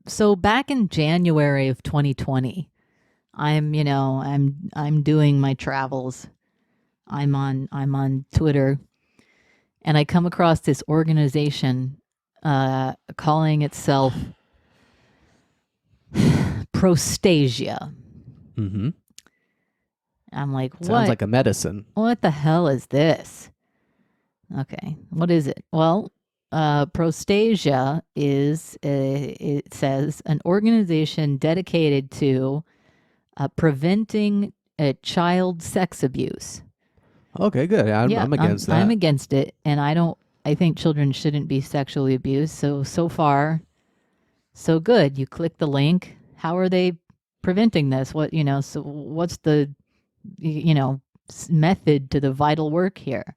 So back in January of 2020, I'm doing my travels. I'm on Twitter, and I come across this organization calling itself Prostasia. Mm-hmm. I'm like, Sounds what? like a medicine. What the hell is this? Okay, what is it? Well, Prostasia is, it says, an organization dedicated to preventing child sex abuse. Okay, good. Yeah, I'm against I'm that. against it, and I think children shouldn't be sexually abused. So far, so good. You click the link. How are they preventing this? So what's the, method to the vital work here?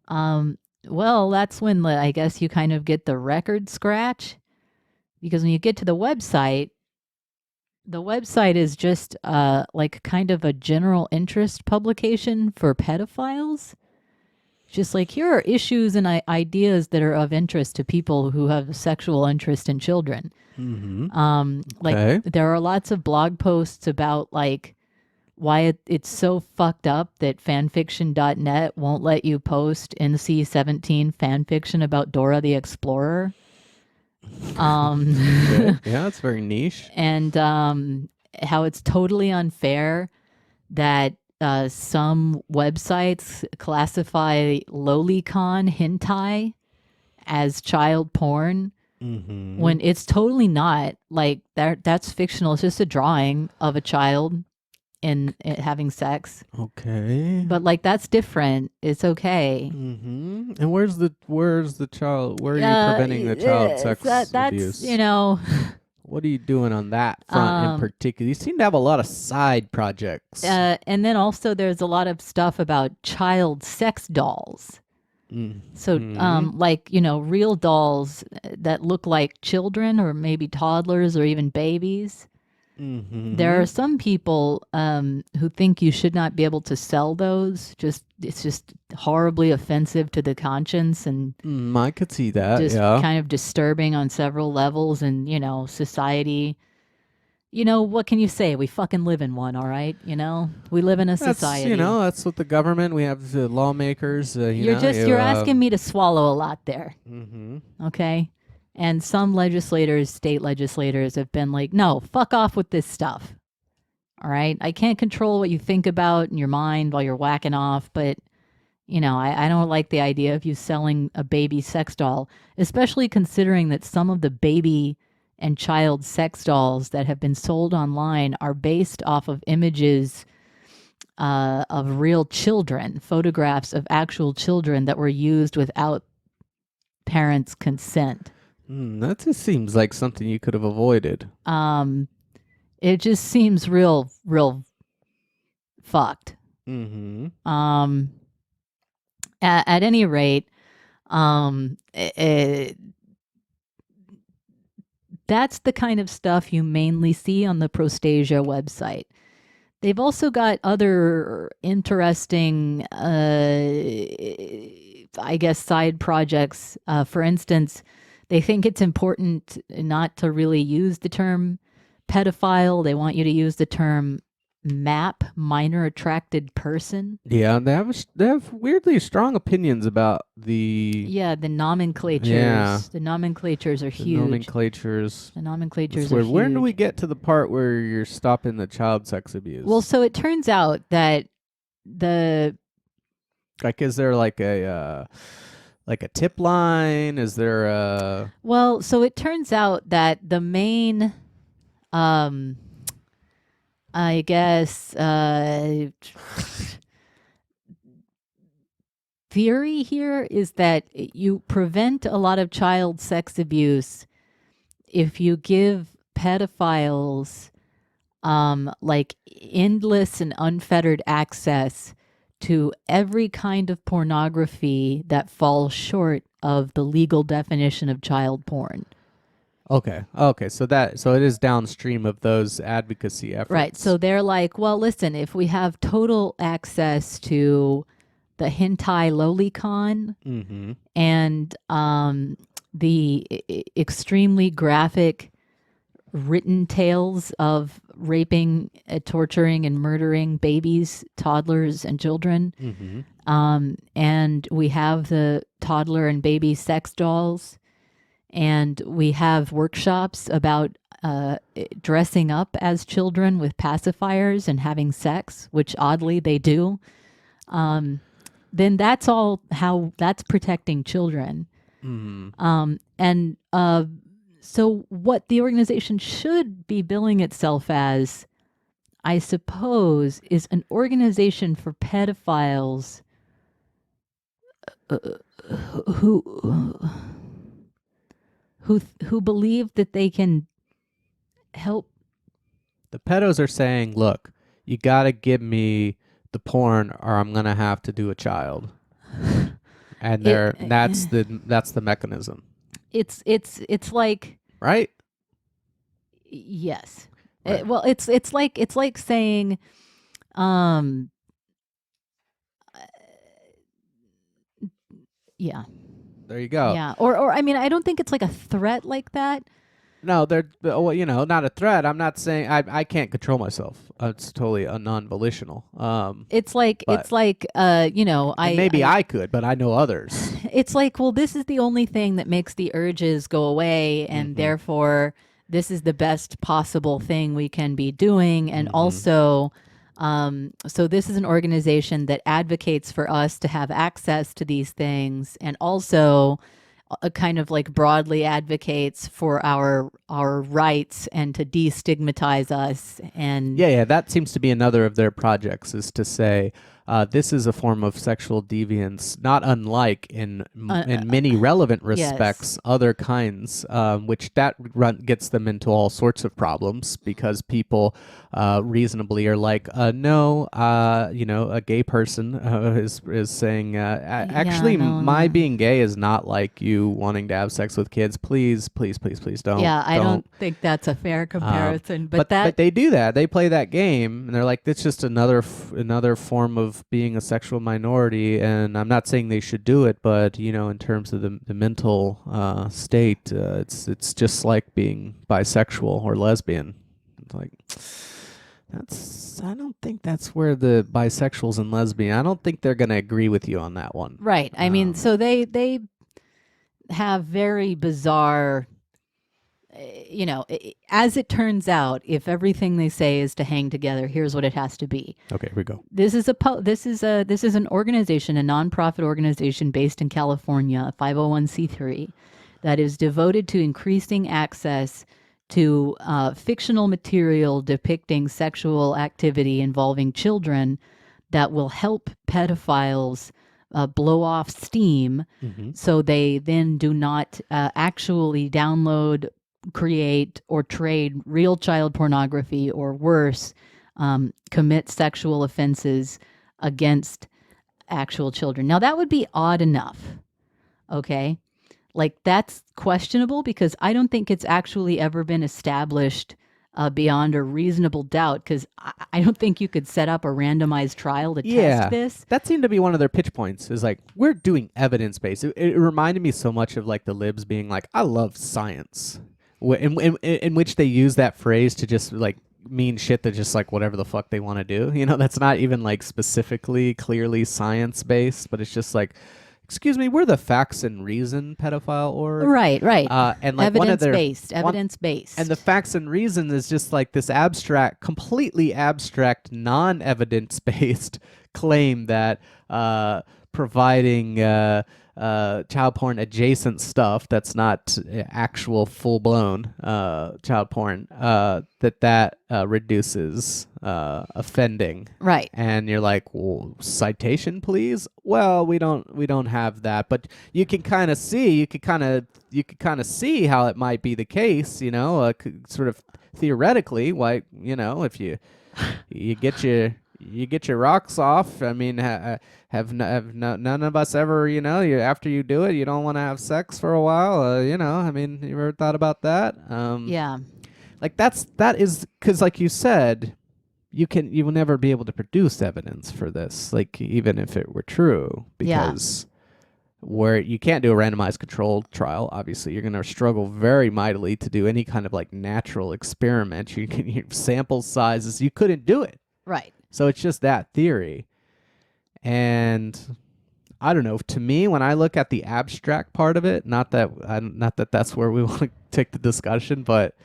Um, well, that's when I guess you kind of get the record scratch, because when you get to the website is just like kind of a general interest publication for pedophiles. Just like, here are issues and ideas that are of interest to people who have sexual interest in children. Mm-hmm. Like, Okay. there are lots of blog posts about like why it's so fucked up that fanfiction.net won't let you post NC-17 fanfiction about Dora the Explorer. Okay. Yeah, it's very niche. And how it's totally unfair that some websites classify lolicon hentai as child porn Mm-hmm. when it's totally not. Like, that's fictional. It's just a drawing of a child in it having sex. Okay. But like, that's different. It's okay. Mm-hmm. And where's the child? Where are you preventing the child sex that's abuse? What are you doing on that front in particular? You seem to have a lot of side projects. And then also there's a lot of stuff about child sex dolls. So, Mm-hmm. like, real dolls that look like children or maybe toddlers or even babies. There Mm-hmm. are some people who think you should not be able to sell those. It's just horribly offensive to the conscience, and I could see that. just Yeah. kind of disturbing on several levels. And society. What can you say? We fucking live in one, all right? We live in a society. That's what the government. We have the lawmakers. You're asking me to swallow a lot there. Mm-hmm. Okay. And some legislators, state legislators, have been like, no, fuck off with this stuff. All right. I can't control what you think about in your mind while you're whacking off, but, I don't like the idea of you selling a baby sex doll, especially considering that some of the baby and child sex dolls that have been sold online are based off of images of real children, photographs of actual children that were used without parents' consent. That just seems like something you could have avoided. It just seems real fucked. Mm-hmm. At any rate, that's the kind of stuff you mainly see on the Prostasia website. They've also got other interesting, I guess, side projects. For instance, they think it's important not to really use the term pedophile. They want you to use the term MAP, minor attracted person. Yeah, they have weirdly strong opinions about the The nomenclatures. Yeah. The nomenclatures are the huge. nomenclatures. The nomenclatures That's are weird. huge. When do we get to the part where you're stopping the child sex abuse? Well, so it turns out that is there like a tip line? Is there a Well, so it turns out that the main, I guess, theory here is that you prevent a lot of child sex abuse if you give pedophiles like endless and unfettered access to every kind of pornography that falls short of the legal definition of child porn. Okay, so it is downstream of those advocacy efforts. Right. So they're like, well, listen, if we have total access to the hentai lolicon Mm-hmm. and the extremely graphic written tales of raping, torturing, and murdering babies, toddlers, and children. And we have the toddler and baby sex dolls. And we have workshops about dressing up as children with pacifiers and having sex, which oddly they do. Then that's all how that's protecting children. And so what the organization should be billing itself as, I suppose, is an organization for pedophiles who believe that they can help. The pedos are saying, look, you got to give me the porn or I'm going to have to do a child. And that's the mechanism. It's like, right? Yes. Right. Well, it's like saying yeah. There you go. Yeah. Or I mean, I don't think it's like a threat like that. No, they're not a threat. I'm not saying I can't control myself. It's totally a non-volitional. It's like I could, but I know others. It's like, well, this is the only thing that makes the urges go away, and therefore this is the best possible thing we can be doing, and also. So this is an organization that advocates for us to have access to these things, and also kind of like broadly advocates for our rights and to destigmatize us. And that seems to be another of their projects, is to say this is a form of sexual deviance, not unlike in many relevant respects other kinds, which gets them into all sorts of problems, because people reasonably are like, no, a gay person is saying, actually, my being gay is not like you wanting to have sex with kids. Please, please, please, please don't. Yeah, I don't think that's a fair comparison. But they do that. They play that game, and they're like, it's just another form of being a sexual minority. And I'm not saying they should do it, but in terms of the mental state, it's just like being bisexual or lesbian. It's like, I don't think that's where the bisexuals and lesbian, I don't think they're going to agree with you on that one. Right. I mean, so they have very bizarre, as it turns out, if everything they say is to hang together, here's what it has to be. Okay, here we go. This is an organization, a nonprofit organization based in California, a 501c3, that is devoted to increasing access to fictional material depicting sexual activity involving children that will help pedophiles blow off steam, so they then do not actually download, create, or trade real child pornography, or worse, commit sexual offenses against actual children. Now, that would be odd enough, okay? Like, that's questionable, because I don't think it's actually ever been established beyond a reasonable doubt, because I don't think you could set up a randomized trial to test this. That seemed to be one of their pitch points, is like, we're doing evidence-based. It reminded me so much of like the libs being like, I love science, in which they use that phrase to just like mean shit that just like whatever the fuck they want to do. That's not even like specifically clearly science-based, but it's just like, excuse me, we're the Facts and Reason pedophile org. Right. And like evidence-based. And the Facts and Reason is just like this abstract, completely abstract, non-evidence-based claim that providing child porn adjacent stuff that's not actual full-blown child porn, that reduces offending. Right. And you're like, well, citation, please? Well, we don't have that, but you can kind of see, you could kind of see how it might be the case, sort of theoretically, like, if you get your rocks off. I mean, have none of us ever, after you do it, you don't want to have sex for a while. I mean, you ever thought about that? Yeah. Like that is because, like you said, you will never be able to produce evidence for this, like even if it were true, because where you can't do a randomized controlled trial. Obviously, you're going to struggle very mightily to do any kind of like natural experiment. You can sample sizes. You couldn't do it. Right. So it's just that theory. And I don't know. To me, when I look at the abstract part of it, not that that's where we want to take the discussion, but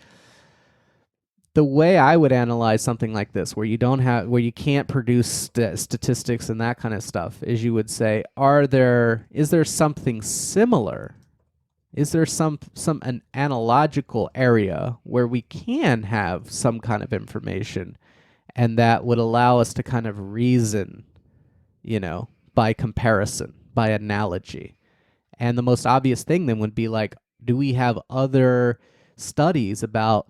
the way I would analyze something like this, where you can't produce statistics and that kind of stuff, is you would say, is there something similar? Is there an analogical area where we can have some kind of information, and that would allow us to kind of reason, by comparison, by analogy? And the most obvious thing then would be like, do we have other studies about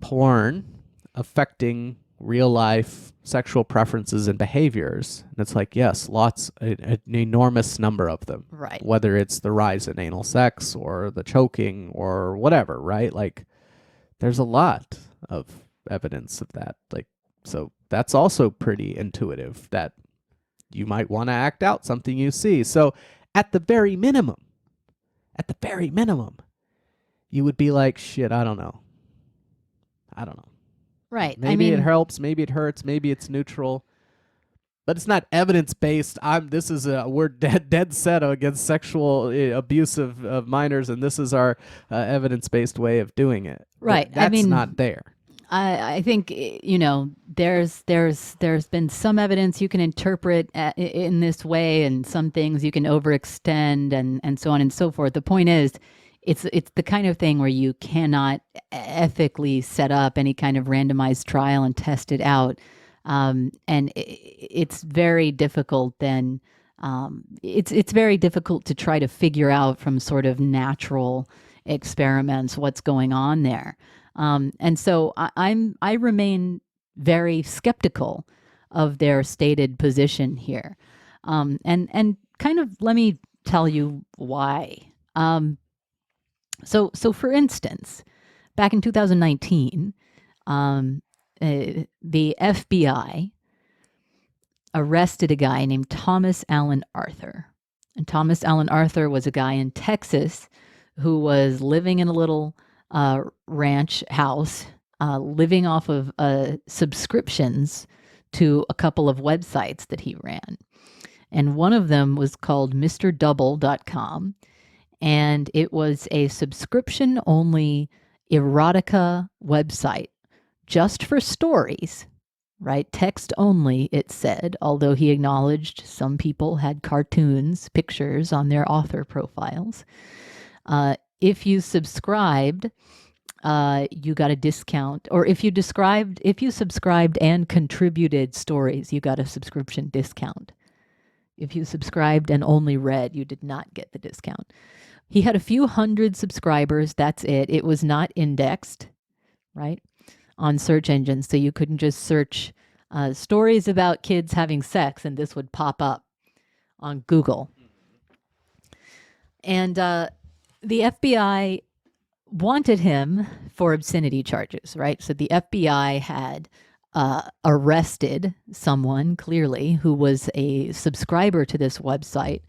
porn affecting real life sexual preferences and behaviors? And it's like, yes, an enormous number of them. Right. Whether it's the rise in anal sex or the choking or whatever, right? Like, there's a lot of evidence of that. Like, so that's also pretty intuitive that you might want to act out something you see. So at the very minimum, you would be like, shit, I don't know. Right. Maybe it helps, maybe it hurts, maybe it's neutral, but it's not evidence-based. We're dead set against sexual abuse of minors, and this is our evidence-based way of doing it. Right. But that's not there. I think, there's been some evidence you can interpret in this way, and some things you can overextend, and so on and so forth. The point is, it's the kind of thing where you cannot ethically set up any kind of randomized trial and test it out. And it's very difficult then. It's very difficult to try to figure out from sort of natural experiments what's going on there. And so I remain very skeptical of their stated position here. And kind of let me tell you why. So for instance, back in 2019, the FBI arrested a guy named Thomas Allen Arthur. And Thomas Allen Arthur was a guy in Texas who was living in a little ranch house, living off of subscriptions to a couple of websites that he ran. And one of them was called MrDouble.com. And it was a subscription-only erotica website just for stories, right? Text only, it said, although he acknowledged some people had cartoons, pictures on their author profiles. If you subscribed, you got a discount. Or if you subscribed and contributed stories, you got a subscription discount. If you subscribed and only read, you did not get the discount. He had a few hundred subscribers. That's it. It was not indexed, right, on search engines. So you couldn't just search stories about kids having sex and this would pop up on Google. And the FBI wanted him for obscenity charges, right? So the FBI had arrested someone, clearly, who was a subscriber to this website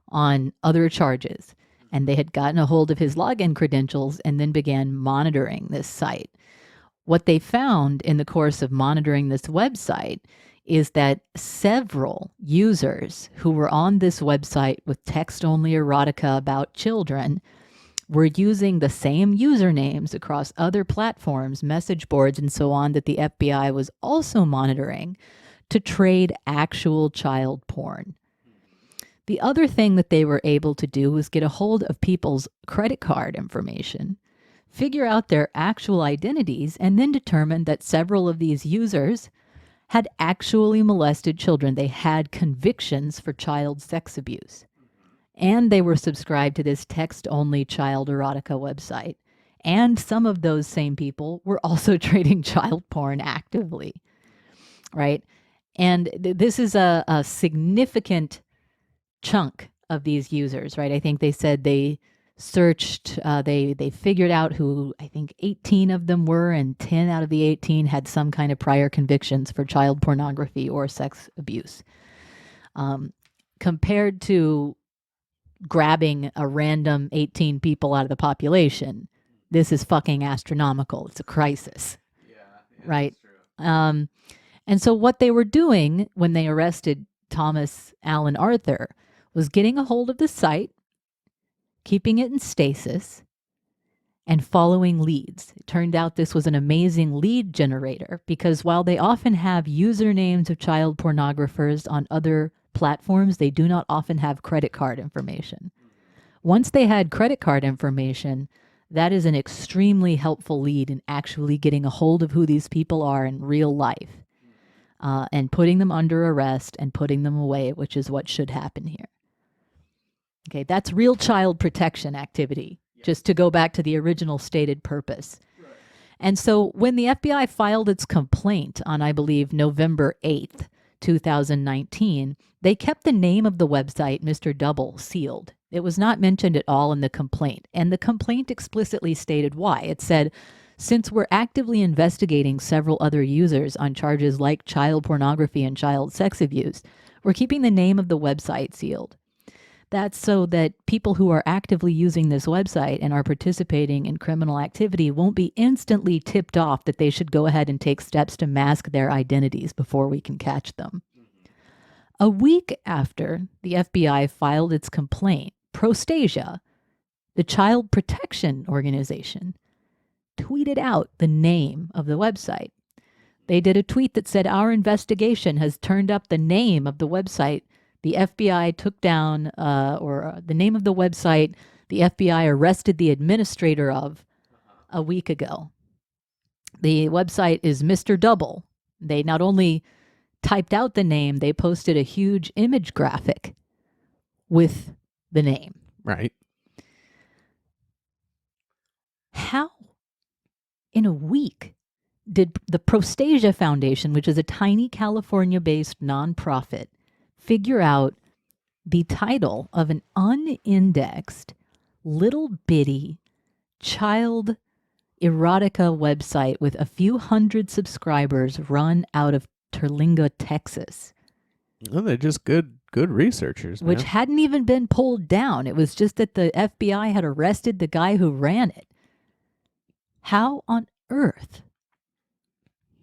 on other charges. And they had gotten a hold of his login credentials and then began monitoring this site. What they found in the course of monitoring this website is that several users who were on this website with text-only erotica about children were using the same usernames across other platforms, message boards, and so on that the FBI was also monitoring to trade actual child porn. The other thing that they were able to do was get a hold of people's credit card information, figure out their actual identities, and then determine that several of these users had actually molested children. They had convictions for child sex abuse. And they were subscribed to this text-only child erotica website. And some of those same people were also trading child porn actively, right? And this is a significant chunk of these users, right? I think they said they searched, they figured out who I think 18 of them were, and 10 out of the 18 had some kind of prior convictions for child pornography or sex abuse. Compared to grabbing a random 18 people out of the population. This is fucking astronomical. It's a crisis. Yeah, right? And so what they were doing when they arrested Thomas Allen Arthur was getting a hold of the site, keeping it in stasis, and following leads. It turned out this was an amazing lead generator because while they often have usernames of child pornographers on other platforms, they do not often have credit card information. Once they had credit card information, that is an extremely helpful lead in actually getting a hold of who these people are in real life and putting them under arrest and putting them away, which is what should happen here. Okay, that's real child protection activity, just to go back to the original stated purpose. Right. And so when the FBI filed its complaint on, I believe, November 8th, 2019, they kept the name of the website, Mr. Double, sealed. It was not mentioned at all in the complaint. And the complaint explicitly stated why. It said, since we're actively investigating several other users on charges like child pornography and child sex abuse, we're keeping the name of the website sealed. That's so that people who are actively using this website and are participating in criminal activity won't be instantly tipped off that they should go ahead and take steps to mask their identities before we can catch them. A week after the FBI filed its complaint, Prostasia, the child protection organization, tweeted out the name of the website. They did a tweet that said, our investigation has turned up the name of the website the FBI took down, the name of the website the FBI arrested the administrator of a week ago. The website is Mr. Double. They not only typed out the name, they posted a huge image graphic with the name. Right. How in a week did the Prostasia Foundation, which is a tiny California-based nonprofit, figure out the title of an unindexed, little bitty child erotica website with a few hundred subscribers run out of Terlinga, Texas? Well, they're just good researchers, man. Which hadn't even been pulled down. It was just that the FBI had arrested the guy who ran it. How on earth?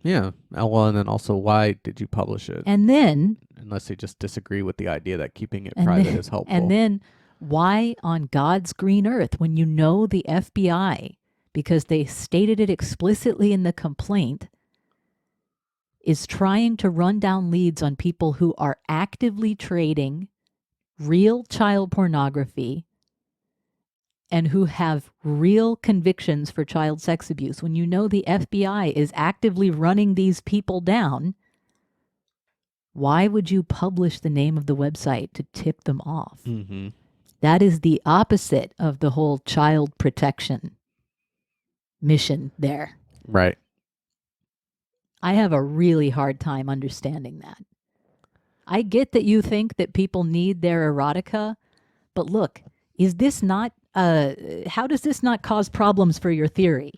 Yeah. Well, and then also, why did you publish it? And then, unless they just disagree with the idea that keeping it private is helpful. And then, why on God's green earth, when you know the FBI, because they stated it explicitly in the complaint, is trying to run down leads on people who are actively trading real child pornography and who have real convictions for child sex abuse, when you know the FBI is actively running these people down, why would you publish the name of the website to tip them off? Mm-hmm. That is the opposite of the whole child protection mission there. Right. I have a really hard time understanding that. I get that you think that people need their erotica, but look, is this not, how does this not cause problems for your theory?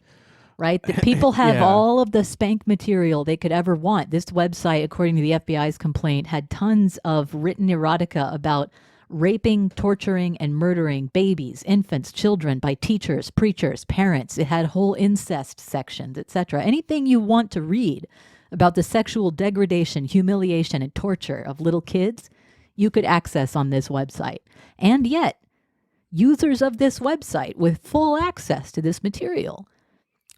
Right? That people have all of the spank material they could ever want. This website, according to the FBI's complaint, had tons of written erotica about raping, torturing, and murdering babies, infants, children by teachers, preachers, parents. It had whole incest sections, etc. Anything you want to read about the sexual degradation, humiliation, and torture of little kids, you could access on this website. And yet, users of this website with full access to this material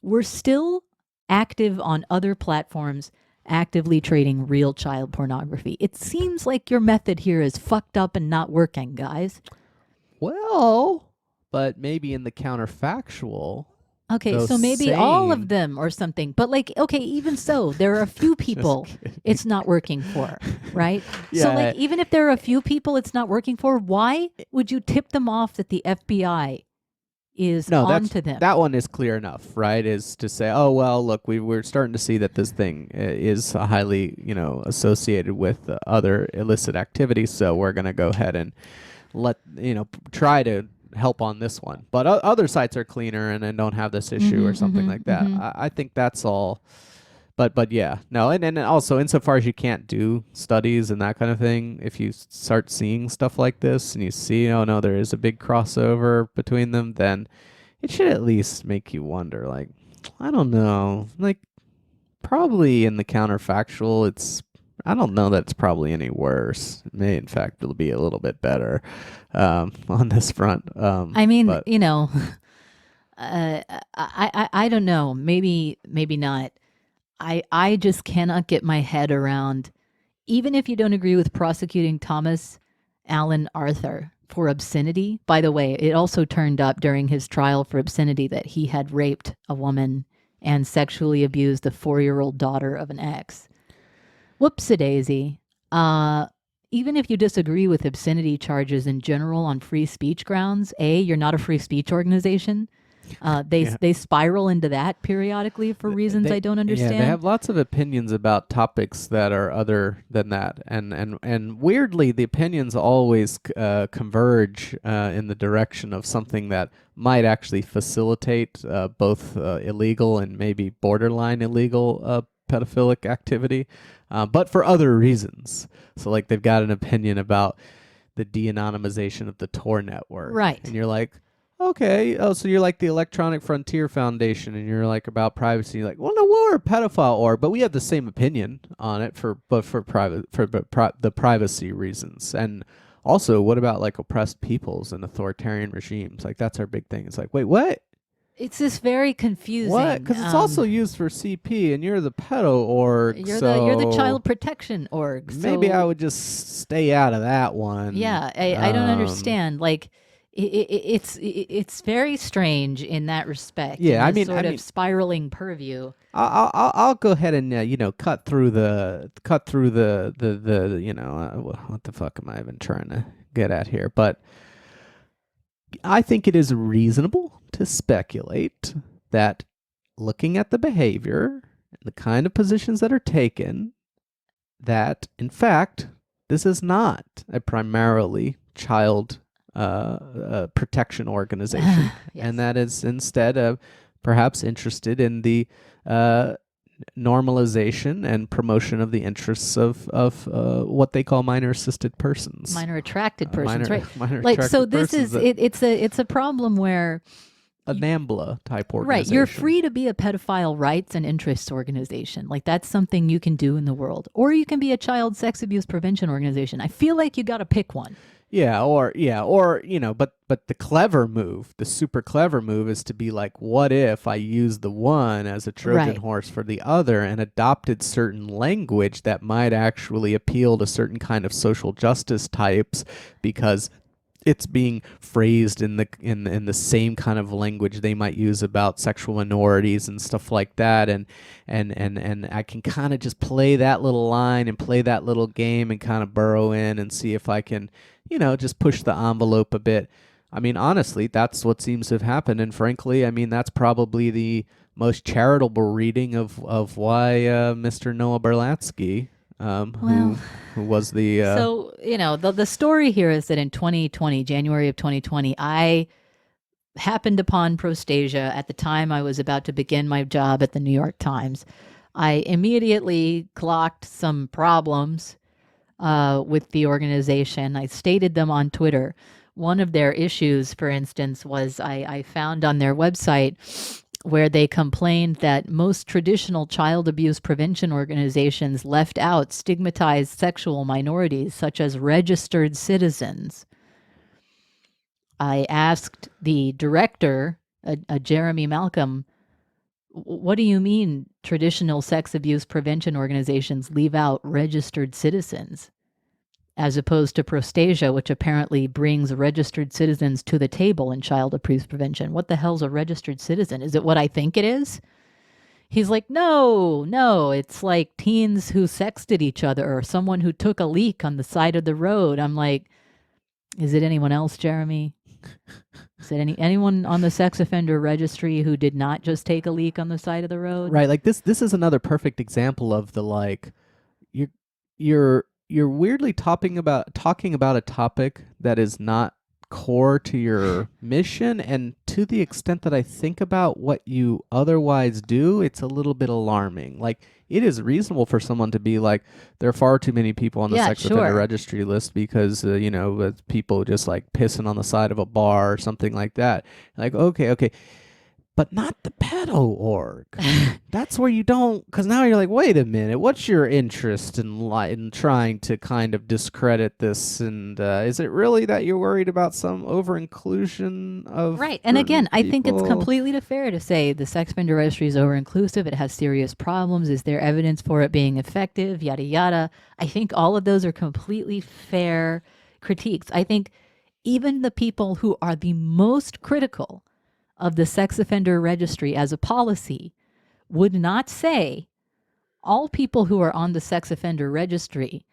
were still active on other platforms, actively trading real child pornography. It seems like your method here is fucked up and not working, guys. Well, but maybe in the counterfactual. Okay, so maybe all of them or something. But like, okay, even so, there are a few people it's not working for, right? Yeah. So like, even if there are a few people it's not working for, why would you tip them off that the FBI is onto them? That one is clear enough, right? Is to say, oh, well, look, we're starting to see that this thing is highly, associated with other illicit activities, so we're going to go ahead and try to help on this one. But other sites are cleaner and don't have this issue or something like that. I think that's all but yeah, no, and also insofar as you can't do studies and that kind of thing, if you start seeing stuff like this and you see, oh no, there is a big crossover between them, then it should at least make you wonder, like, I don't know, like, probably in the counterfactual, I don't know that it's probably any worse. It may, in fact, be a little bit better on this front. I mean, I don't know. Maybe not. I just cannot get my head around, even if you don't agree with prosecuting Thomas Allen Arthur for obscenity. By the way, it also turned up during his trial for obscenity that he had raped a woman and sexually abused the 4-year-old daughter of an ex. Whoopsie-daisy. Even if you disagree with obscenity charges in general on free speech grounds, you're not a free speech organization. They spiral into that periodically for reasons I don't understand. Yeah, they have lots of opinions about topics that are other than that, and weirdly, the opinions always converge in the direction of something that might actually facilitate both illegal and maybe borderline illegal pedophilic activity, but for other reasons. So, like, they've got an opinion about the de-anonymization of the Tor network, right? And you're like, okay, so you're like the Electronic Frontier Foundation, and you're like about privacy. You're like, well, no, we're a pedophile org, but we have the same opinion on it for the privacy reasons. And also, what about like oppressed peoples and authoritarian regimes? Like, that's our big thing. It's like, wait, what? It's just very confusing. What? Because it's also used for CP, and you're the pedo org. You're the child protection org. Maybe I would just stay out of that one. Yeah, I don't understand. Like, it's very strange in that respect. Yeah, I mean, sort of spiraling purview. I'll go ahead and cut through the what the fuck am I even trying to get at here? But I think it is reasonable to speculate that, looking at the behavior and the kind of positions that are taken, that in fact this is not a primarily child protection organization, yes. And that is instead perhaps interested in the normalization and promotion of the interests of what they call minor assisted persons, minor attracted persons, right? Minor like, so this is it's a problem where a NAMBLA type organization. Right, you're free to be a pedophile rights and interests organization. Like, that's something you can do in the world, or you can be a child sex abuse prevention organization. I feel like you got to pick one. Or but the clever move, the super clever move, is to be like, what if I used the one as a Trojan horse for the other and adopted certain language that might actually appeal to certain kind of social justice types because it's being phrased in the same kind of language they might use about sexual minorities and stuff like that, and I can kind of just play that little line and play that little game and kind of burrow in and see if I can, just push the envelope a bit. I mean, honestly, that's what seems to have happened, and frankly, I mean, that's probably the most charitable reading of why Mr. Noah Berlatsky, who was the... So, the story here is that in 2020, January of 2020, I happened upon Prostasia at the time I was about to begin my job at the New York Times. I immediately clocked some problems with the organization. I stated them on Twitter. One of their issues, for instance, was I found on their website where they complained that most traditional child abuse prevention organizations left out stigmatized sexual minorities, such as registered citizens. I asked the director, Jeremy Malcolm, what do you mean traditional sex abuse prevention organizations leave out registered citizens, as opposed to Prostasia, which apparently brings registered citizens to the table in child abuse prevention? What the hell's a registered citizen? Is it what I think it is? He's like, no, it's like teens who sexted each other or someone who took a leak on the side of the road. I'm like, is it anyone else, Jeremy? Is it anyone on the sex offender registry who did not just take a leak on the side of the road? Right, like this is another perfect example of the, like, you're weirdly talking about a topic that is not core to your mission, and to the extent that I think about what you otherwise do, it's a little bit alarming. Like, it is reasonable for someone to be like, there are far too many people on the sex offender registry list because, people just like pissing on the side of a bar or something like that. Like, okay. But not the pedo org. That's where you don't, because now you're like, wait a minute, what's your interest in trying to kind of discredit this? And is it really that you're worried about some over-inclusion of right? And again, people? I think it's completely fair to say the sex offender registry is over-inclusive. It has serious problems. Is there evidence for it being effective? Yada, yada. I think all of those are completely fair critiques. I think even the people who are the most critical of the sex offender registry as a policy would not say all people who are on the sex offender registry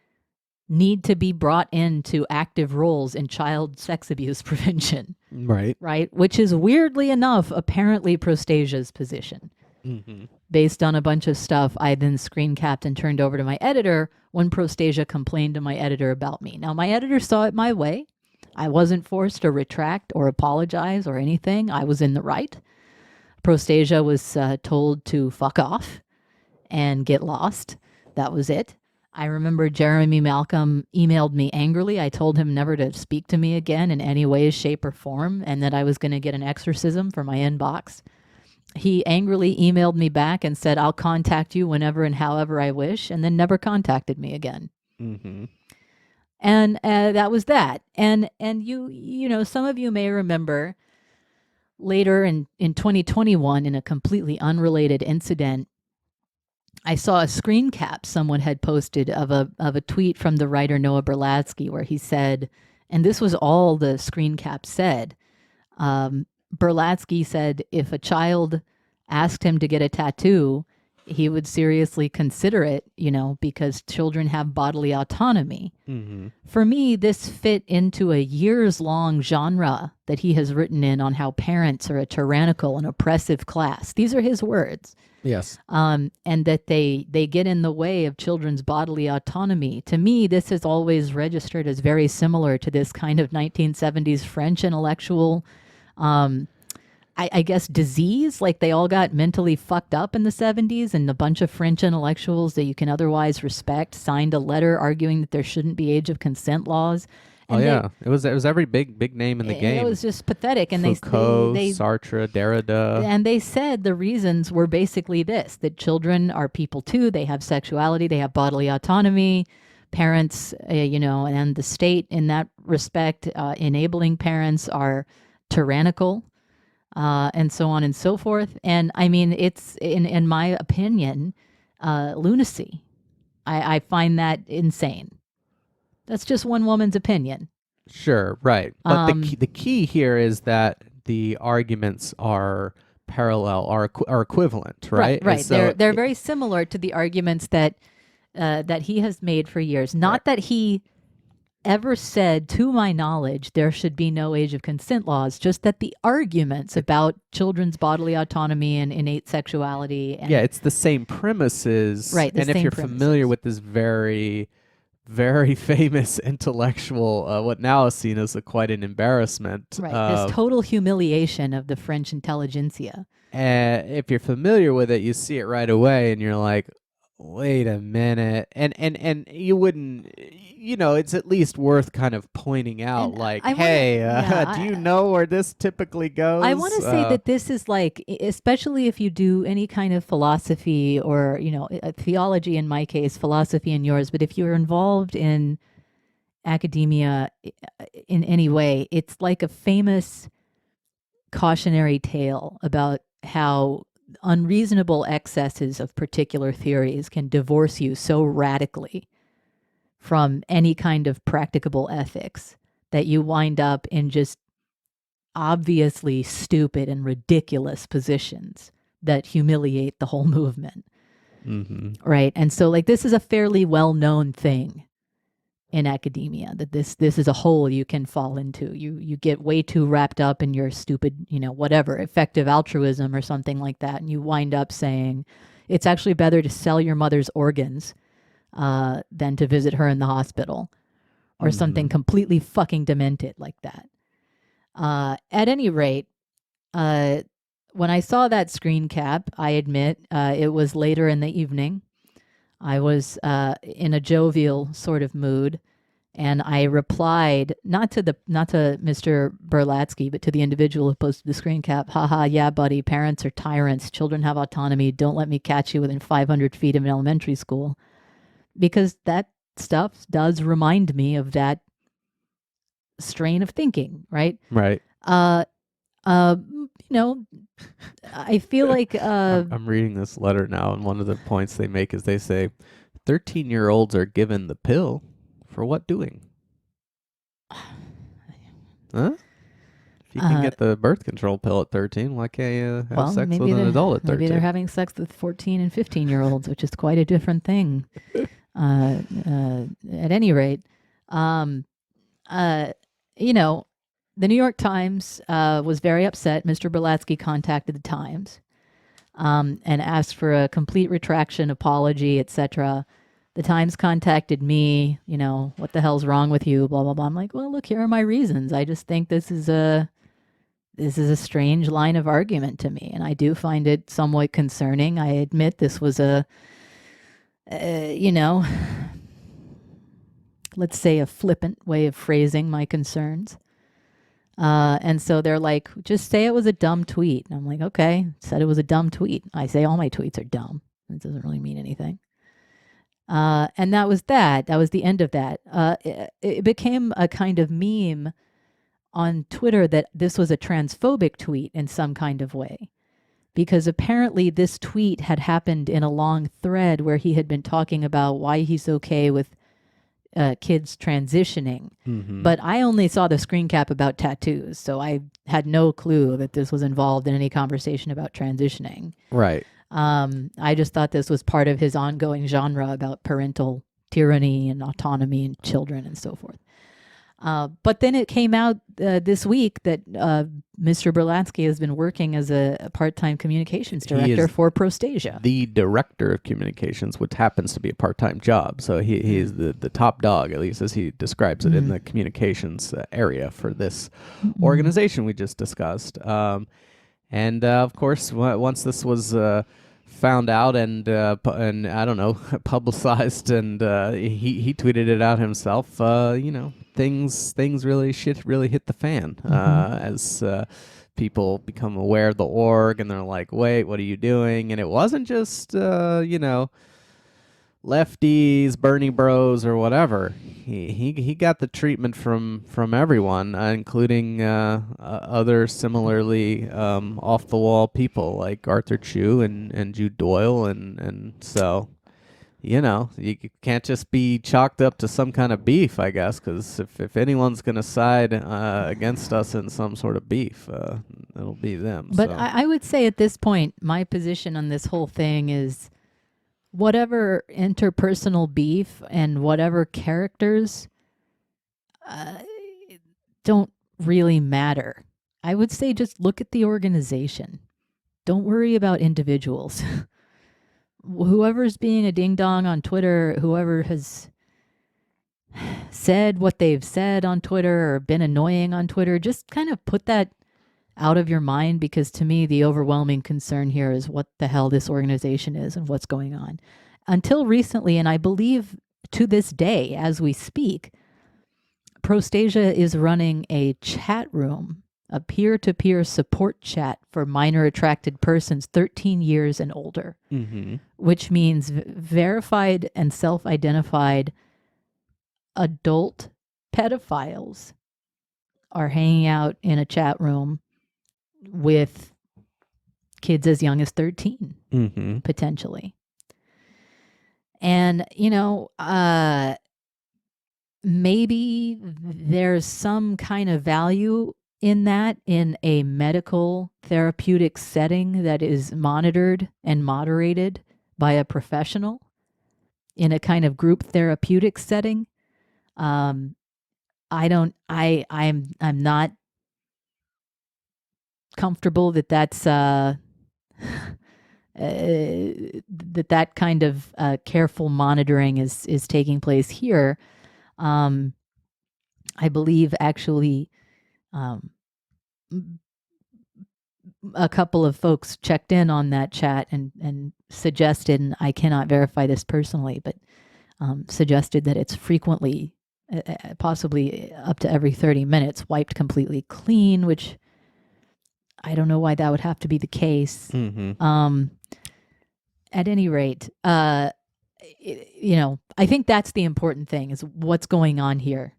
need to be brought into active roles in child sex abuse prevention. Right. Right? Which is weirdly enough, apparently Prostasia's position. Mm-hmm. Based on a bunch of stuff I then screen capped and turned over to my editor when Prostasia complained to my editor about me. Now, my editor saw it my way. I wasn't forced to retract or apologize or anything. I was in the right. Prostasia was told to fuck off and get lost. That was it. I remember Jeremy Malcolm emailed me angrily. I told him never to speak to me again in any way, shape, or form, and that I was going to get an exorcism for my inbox. He angrily emailed me back and said, I'll contact you whenever and however I wish, and then never contacted me again. Mm-hmm. And that was that. And some of you may remember later in 2021, in a completely unrelated incident, I saw a screen cap someone had posted of a tweet from the writer Noah Berlatsky where he said, and this was all the screen cap said, Berlatsky said if a child asked him to get a tattoo, he would seriously consider it, because children have bodily autonomy. Mm-hmm. For me, this fit into a years-long genre that he has written in on how parents are a tyrannical and oppressive class. These are his words. Yes. And that they get in the way of children's bodily autonomy. To me, this has always registered as very similar to this kind of 1970s French intellectual I guess disease, like they all got mentally fucked up in the 70s, and a bunch of French intellectuals that you can otherwise respect signed a letter arguing that there shouldn't be age of consent laws. And it was every big name in the game. It was just pathetic. And Foucault, Sartre, Derrida. And they said the reasons were basically this, that children are people too. They have sexuality, they have bodily autonomy. Parents, and the state in that respect, enabling parents are tyrannical. And so on and so forth. And I mean, it's, in my opinion, lunacy. I find that insane. That's just one woman's opinion. Sure, right. But the key here is that the arguments are parallel, are equivalent, right? Right. So they're very similar to the arguments that he has made for years. Not that he ever said, to my knowledge, there should be no age of consent laws, just that the arguments about children's bodily autonomy and innate sexuality. And, it's the same premises. Right. And if you're familiar with this very, very famous intellectual, what now is seen as quite an embarrassment. Right. This total humiliation of the French intelligentsia. If you're familiar with it, you see it right away and you're like, wait a minute. And you wouldn't, it's at least worth kind of pointing out, do you know where this typically goes? I want to say that this is like, especially if you do any kind of philosophy or, theology in my case, philosophy in yours, but if you're involved in academia in any way, it's like a famous cautionary tale about how unreasonable excesses of particular theories can divorce you so radically from any kind of practicable ethics that you wind up in just obviously stupid and ridiculous positions that humiliate the whole movement. Mm-hmm. Right? And so this is a fairly well-known thing in academia, that this is a hole you can fall into. You get way too wrapped up in your stupid, whatever, effective altruism or something like that, and you wind up saying it's actually better to sell your mother's organs than to visit her in the hospital, or something completely fucking demented like that. At any rate, when I saw that screen cap, I admit it was later in the evening. I was in a jovial sort of mood, and I replied not to Mr. Berlatsky, but to the individual who posted the screen cap. Haha, yeah, buddy. Parents are tyrants. Children have autonomy. Don't let me catch you within 500 feet of an elementary school, because that stuff does remind me of that strain of thinking, right? Right. I feel like I'm reading this letter now, and one of the points they make is they say 13-year-olds are given the pill for what doing? Huh? If you can get the birth control pill at 13, why can't you have sex with an adult at 13? Maybe they're having sex with 14 and 15-year-olds, which is quite a different thing. At any rate, the New York Times was very upset. Mr. Berlatsky contacted the Times and asked for a complete retraction, apology, etc. The Times contacted me, what the hell's wrong with you, blah, blah, blah. I'm like, well, look, here are my reasons. I just think this is a strange line of argument to me, and I do find it somewhat concerning. I admit this was let's say a flippant way of phrasing my concerns. And so they're like, just say it was a dumb tweet. And I'm like, okay, said it was a dumb tweet. I say all my tweets are dumb. It doesn't really mean anything. And that was that. That was the end of that. It became a kind of meme on Twitter that this was a transphobic tweet in some kind of way. Because apparently this tweet had happened in a long thread where he had been talking about why he's okay with kids transitioning. Mm-hmm. But I only saw the screen cap about tattoos, so I had no clue that this was involved in any conversation about transitioning. Right. I just thought this was part of his ongoing genre about parental tyranny and autonomy and children and so forth. But then it came out this week that Mr. Berlatsky has been working as a part-time communications director for Prostasia. The director of communications, which happens to be a part-time job. So he is the top dog, at least as he describes it, in the communications area for this organization we just discussed. And of course, once this was found out and I don't know, publicized, and he tweeted it out himself, things really hit the fan as people become aware of the org, and they're like, wait, what are you doing? And it wasn't just lefties, Bernie bros, or whatever. He got the treatment from everyone, including other similarly off the wall people like Arthur Chu and Jude Doyle, and so you can't just be chalked up to some kind of beef, I guess, because if anyone's going to side against us in some sort of beef, it'll be them. But so. I would say at this point, my position on this whole thing is whatever interpersonal beef and whatever characters don't really matter. I would say just look at the organization. Don't worry about individuals. Whoever's being a ding-dong on Twitter, whoever has said what they've said on Twitter or been annoying on Twitter, just kind of put that out of your mind, because to me, the overwhelming concern here is what the hell this organization is and what's going on. Until recently, and I believe to this day as we speak, Prostasia is running a chat room, a peer-to-peer support chat for minor attracted persons 13 years and older, which means verified and self-identified adult pedophiles are hanging out in a chat room with kids as young as 13, potentially. And, maybe there's some kind of value in that in a medical therapeutic setting that is monitored and moderated by a professional in a kind of group therapeutic setting. I'm not comfortable that that's that kind of careful monitoring is taking place here. I believe actually a couple of folks checked in on that chat and suggested, and I cannot verify this personally, but suggested that it's frequently, possibly up to every 30 minutes, wiped completely clean, which I don't know why that would have to be the case. Mm-hmm. At any rate, I think that's the important thing, is what's going on here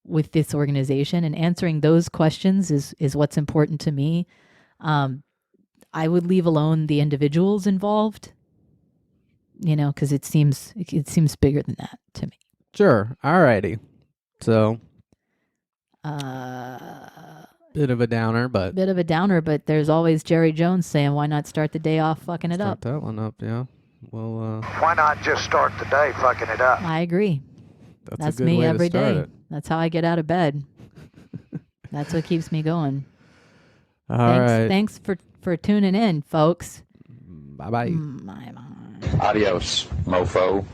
with this organization, and answering those questions is what's important to me. I would leave alone the individuals involved, because it seems bigger than that to me. Sure. Alrighty. So, bit of a downer, but there's always Jerry Jones saying, "Why not start the day off fucking it up?" Start that one up, yeah. Well, why not just start the day fucking it up? I agree. That's a good me way every to start day. It. That's how I get out of bed. That's what keeps me going. All right. Thanks for tuning in, folks. Bye-bye. Bye-bye. Adios, mofo.